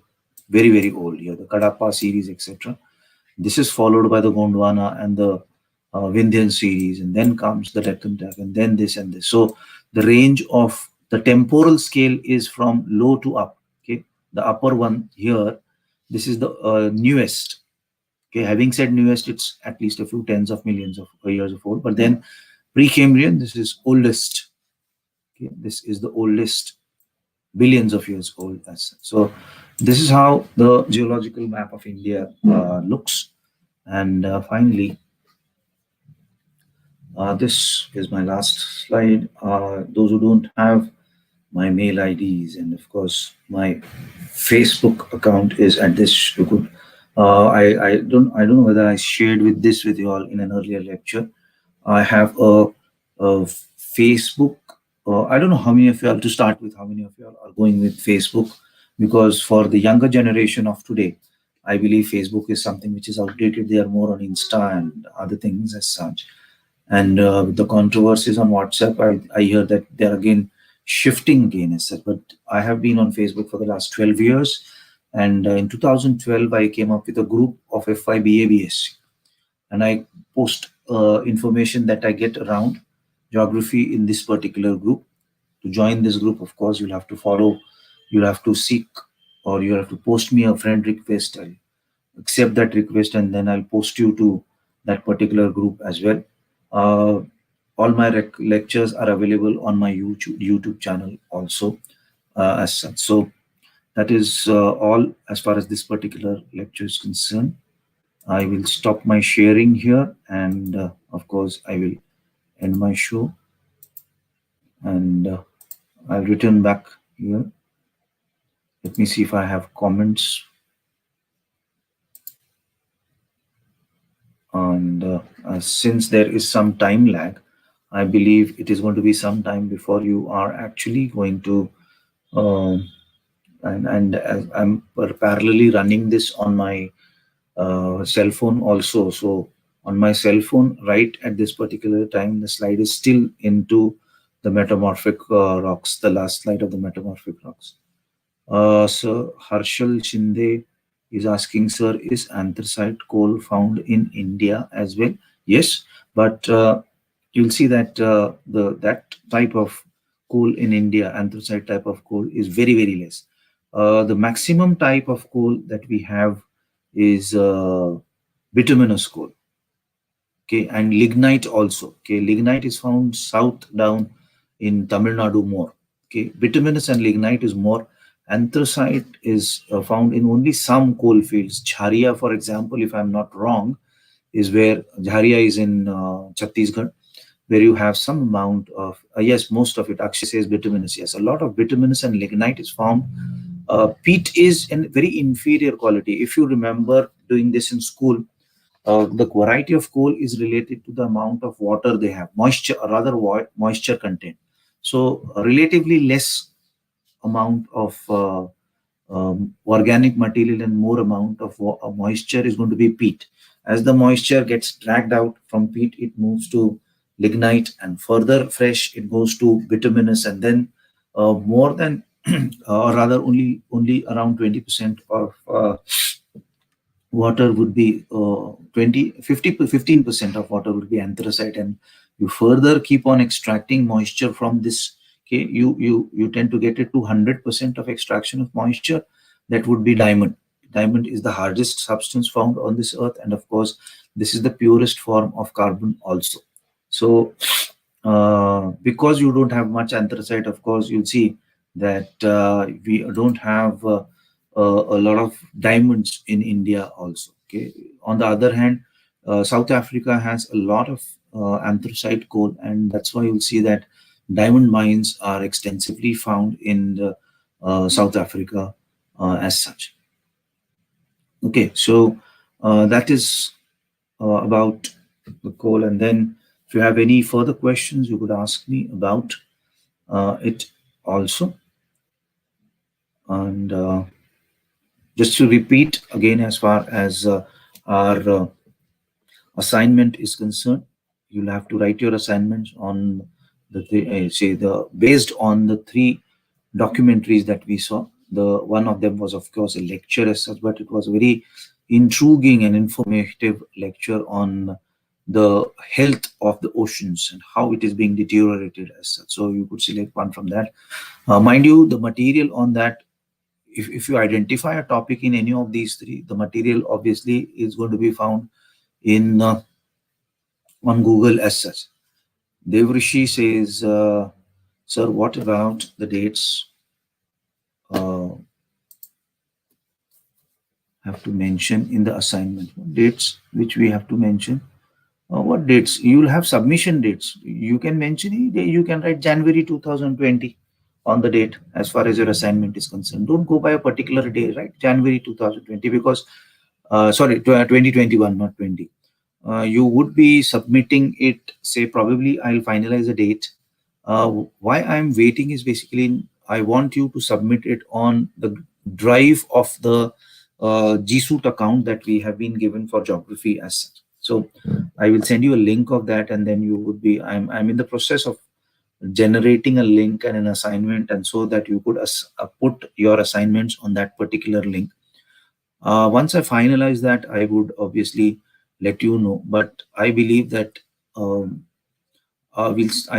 very, very old here, the Kadapa series, etc. This is followed by the Gondwana and the Vindhyan series, and then comes the Deccan Trap, and then this and this. So the range of the temporal scale is from low to up. Okay, the upper one here, this is the newest. Okay, having said newest, it's at least a few tens of millions of years of old. But then Precambrian, this is oldest. Okay, this is the oldest, billions of years old. So this is how the geological map of India looks. And finally, this is my last slide. Those who don't have my mail IDs and of course my Facebook account is at this. You could. I don't know whether I shared with you all in an earlier lecture. I have a Facebook. I don't know how many of you all to start with. How many of you all are going with Facebook? Because for the younger generation of today, I believe Facebook is something which is outdated. They are more on Insta and other things as such. And the controversies on WhatsApp, I hear that they're again shifting again as such. But I have been on Facebook for the last 12 years. And in 2012, I came up with a group of FYBSc. And I post information that I get around geography in this particular group. To join this group, of course, you'll have to follow, you'll have to seek, or you have to post me a friend request. I'll accept that request, and then I'll post you to that particular group as well. Uh, all my lectures are available on my YouTube channel also as such. So that is all as far as this particular lecture is concerned. I will stop my sharing here, and of course I will end my show, and I'll return back here. Let me see if I have comments. And since there is some time lag, I believe it is going to be some time before you are actually going to, um, and as I'm parallelly running this on my cell phone also. So on my cell phone, right at this particular time, the slide is still into the metamorphic rocks, the last slide of the metamorphic rocks. Sir Harshal Shinde is asking, sir, is anthracite coal found in India as well? Yes, but you'll see that that type of coal in India, anthracite type of coal, is very very less. The maximum type of coal that we have is bituminous coal. Okay, and lignite also. Okay, lignite is found south down in Tamil Nadu more. Okay, bituminous and lignite is more. Anthracite is found in only some coal fields. Jharia, for example, if I'm not wrong, is where Jharia is in Chhattisgarh, where you have some amount of yes, most of it. Akshay says bituminous. Yes, a lot of bituminous and lignite is found. Peat is in very inferior quality. If you remember doing this in school, the variety of coal is related to the amount of water they have, moisture, or rather moisture content. So, relatively less amount of organic material and more amount of moisture is going to be peat. As the moisture gets dragged out from peat, it moves to lignite, and further fresh, it goes to bituminous, and then more than, or rather, only around 20% of water would be 20 50 15% of water would be anthracite, and you further keep on extracting moisture from this. Okay, you tend to get it to 100% of extraction of moisture. That would be diamond. Diamond is the hardest substance found on this earth, and of course this is the purest form of carbon also. So because you don't have much anthracite, of course you'll see that we don't have a lot of diamonds in India also. Okay. On the other hand, South Africa has a lot of anthracite coal, and that's why you'll see that diamond mines are extensively found in South Africa as such. Okay, so that is about the coal, and then if you have any further questions, you could ask me about it also. And just to repeat again, as far as our assignment is concerned, you'll have to write your assignments on say the based on the three documentaries that we saw. The one of them was, of course, a lecture as such, but it was a very intriguing and informative lecture on the health of the oceans and how it is being deteriorated as such. So you could select one from that. Mind you, the material on that, if you identify a topic in any of these three, the material obviously is going to be found in on Google as such. Devrishi says, sir, what about the dates uh, have to mention in the assignment? Dates which we have to mention? What dates? You will have submission dates. You can mention it. You can write January 2020 on the date as far as your assignment is concerned. Don't go by a particular day, right? January 2020, because sorry, 2021, not 20. You would be submitting it, say, probably I'll finalize a date. Why I'm waiting is basically I want you to submit it on the drive of the G Suite account that we have been given for geography as such. So I will send you a link of that, and then you would be. I'm in the process of generating a link and an assignment, and so that you could put your assignments on that particular link. Once I finalize that, I would obviously let you know. But I believe that I'll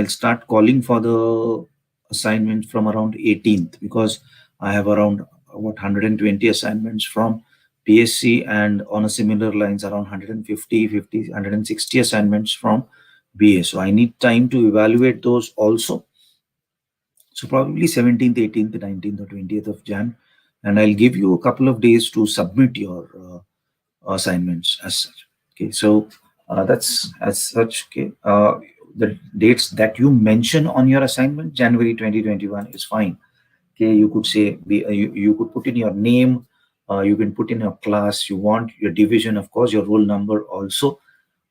start calling for the assignments from around 18th, because I have around what 120 assignments from PSC, and on a similar lines around 160 assignments from BA. So I need time to evaluate those also. So probably 17th, 18th, 19th, or 20th of Jan, and I'll give you a couple of days to submit your assignments as such. Okay, so that's as such. Okay, the dates that you mention on your assignment, January 2021, is fine. Okay, you could say you could put in your name, you can put in your class you want, your division, of course, your roll number also,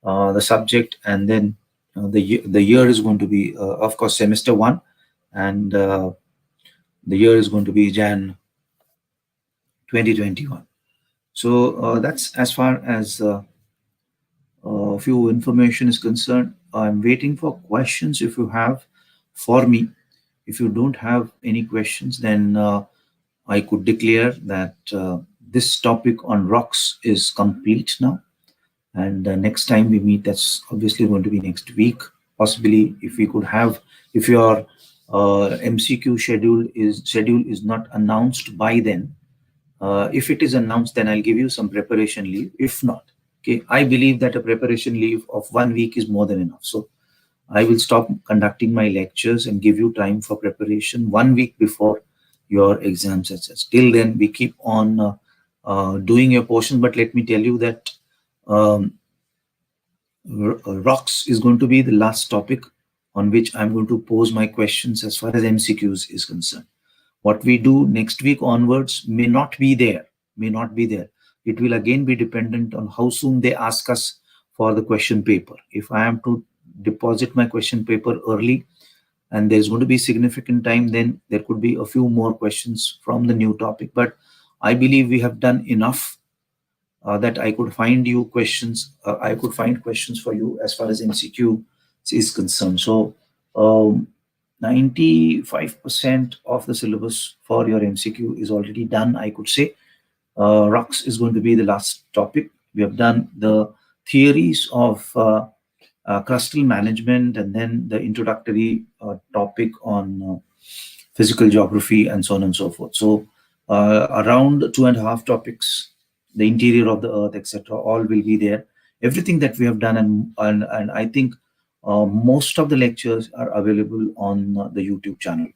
the subject, and then the year is going to be, of course, semester one, and the year is going to be Jan 2021. So that's as far as few information is concerned. I'm waiting for questions if you have for me. If you don't have any questions, then I could declare that this topic on rocks is complete now. And next time we meet, that's obviously going to be next week. Possibly, if we could have, if your MCQ schedule is not announced by then, if it is announced, then I'll give you some preparation leave. If not, okay, I believe that a preparation leave of 1 week is more than enough. So I will stop conducting my lectures and give you time for preparation 1 week before your exams, etc. Till then, we keep on doing your portion. But let me tell you that um, rocks is going to be the last topic on which I'm going to pose my questions as far as MCQs is concerned. What we do next week onwards may not be there, may not be there. It will again be dependent on how soon they ask us for the question paper. If I am to deposit my question paper early and there's going to be significant time, then there could be a few more questions from the new topic. But I believe we have done enough that I could find you questions. I could find questions for you as far as MCQ is concerned. So 95% of the syllabus for your MCQ is already done, I could say. Roks is going to be the last topic. We have done the theories of crustal management and then the introductory topic on physical geography and so on and so forth. So around 2.5 topics, the interior of the earth, etc., all will be there. Everything that we have done, and I think most of the lectures are available on the YouTube channel.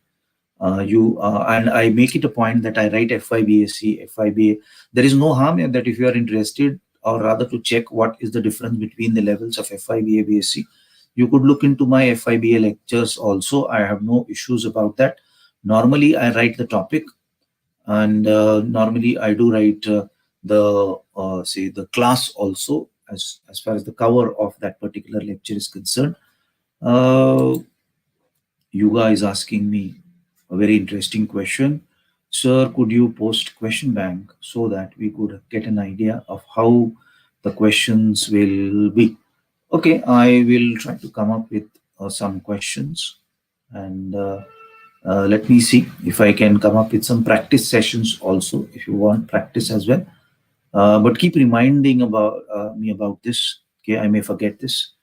And I make it a point that I write FYBSc, FYBA. There is no harm in that if you are interested, or rather to check what is the difference between the levels of FYBA, BSc. You could look into my FYBA lectures also. I have no issues about that. Normally, I write the topic, and normally I do write say the class also as far as the cover of that particular lecture is concerned. Yuga is asking me a very interesting question. Sir, could you post question bank so that we could get an idea of how the questions will be? Okay, I will try to come up with some questions, and let me see if I can come up with some practice sessions also, if you want practice as well. But keep reminding about me about this. Okay, I may forget this.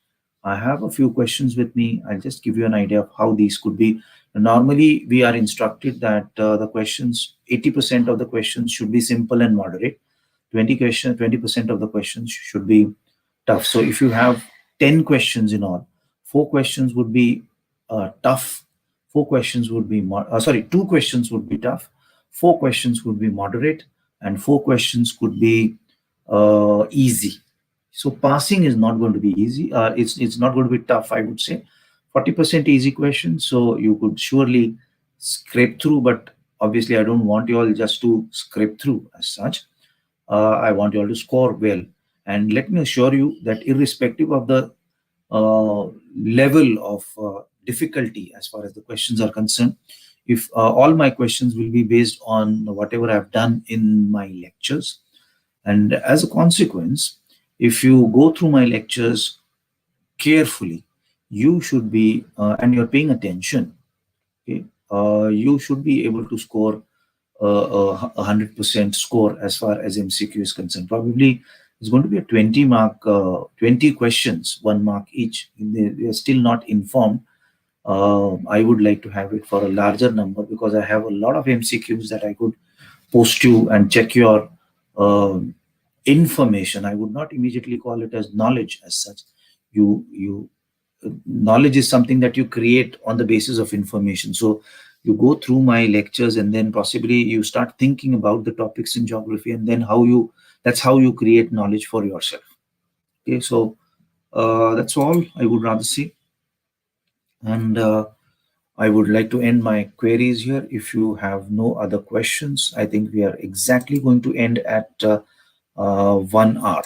I have a few questions with me. I'll just give you an idea of how these could be. Normally, we are instructed that the questions, 80% of the questions should be simple and moderate. 20% of the questions should be tough. So if you have 10 questions in all, 4 questions would be tough. 4 questions would be, 2 questions would be tough. 4 questions would be moderate, and 4 questions could be easy. So passing is not going to be easy. It's not going to be tough, I would say. 40% easy questions, so you could surely scrape through. But obviously, I don't want you all just to scrape through as such. I want you all to score well. And let me assure you that irrespective of the level of difficulty as far as the questions are concerned, if all my questions will be based on whatever I've done in my lectures, and as a consequence, if you go through my lectures carefully, you should be, and you're paying attention, okay, you should be able to score a 100% score as far as MCQ is concerned. Probably it's going to be a 20 mark, 20 questions, 1 mark each. They are still not informed. I would like to have it for a larger number because I have a lot of MCQs that I could post you and check your information. I would not immediately call it as knowledge as such. Knowledge is something that you create on the basis of information. So you go through my lectures and then possibly you start thinking about the topics in geography, and then that's how you create knowledge for yourself. Okay, so that's all I would rather say. And I would like to end my queries here. If you have no other questions, I think we are exactly going to end at 1 hour.